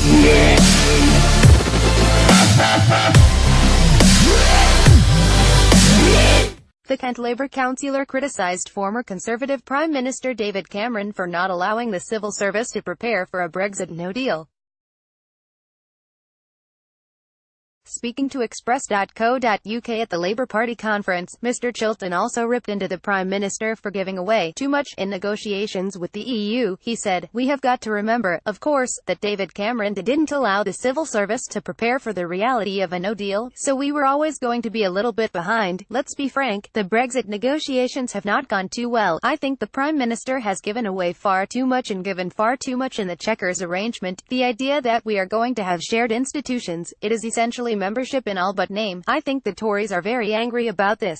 The Kent Labour councillor criticised former Conservative Prime Minister David Cameron for not allowing the civil service to prepare for a Brexit no-deal. Speaking to Express.co.uk at the Labour Party conference, Mr Chilton also ripped into the Prime Minister for giving away too much in negotiations with the EU. He said, "We have got to remember, of course, that David Cameron didn't allow the civil service to prepare for the reality of a no-deal, so we were always going to be a little bit behind. Let's be frank, the Brexit negotiations have not gone too well. I think the Prime Minister has given away far too much and given far too much in the Chequers arrangement. The idea that we are going to have shared institutions, it is essentially membership in all but name. I think the Tories are very angry about this.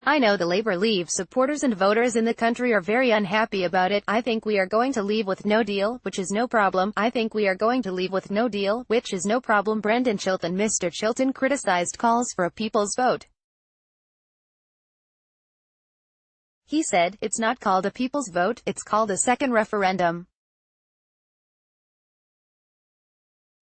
I know the Labour Leave supporters and voters in the country are very unhappy about it. I think we are going to leave with no deal, which is no problem. I think we are going to leave with no deal, which is no problem." Brendan Chilton. Mr Chilton criticised calls for a people's vote. He said, "It's not called a people's vote, it's called a second referendum.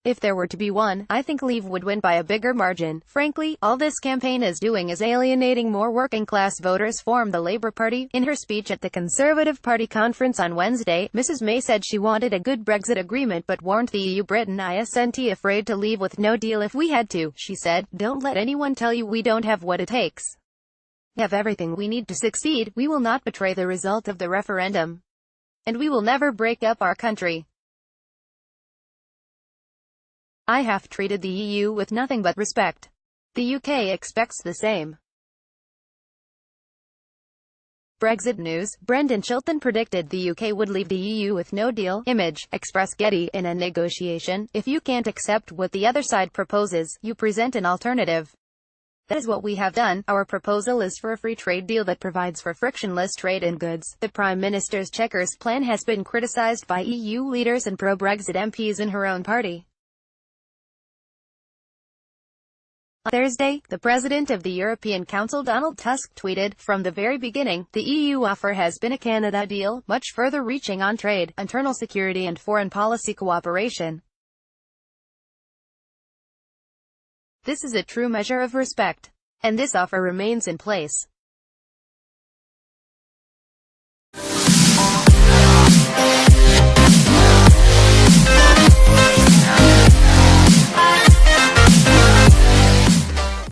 If there were to be one, I think Leave would win by a bigger margin. Frankly, all this campaign is doing is alienating more working-class voters from the Labour Party." In her speech at the Conservative Party conference on Wednesday, Mrs May said she wanted a good Brexit agreement but warned the EU Britain isn't afraid to leave with no deal if we had to. She said, "Don't let anyone tell you we don't have what it takes. We have everything we need to succeed. We will not betray the result of the referendum. And we will never break up our country. I have treated the EU with nothing but respect. The UK expects the same." Brexit news. Brendan Chilton predicted the UK would leave the EU with no deal. Image. Express. Getty. In a negotiation, if you can't accept what the other side proposes, you present an alternative. That is what we have done. Our proposal is for a free trade deal that provides for frictionless trade in goods. The Prime Minister's Chequers plan has been criticised by EU leaders and pro-Brexit MPs in her own party. On Thursday, the President of the European Council Donald Tusk tweeted, "From the very beginning, the EU offer has been a Canada deal, much further reaching on trade, internal security and foreign policy cooperation. This is a true measure of respect. And this offer remains in place."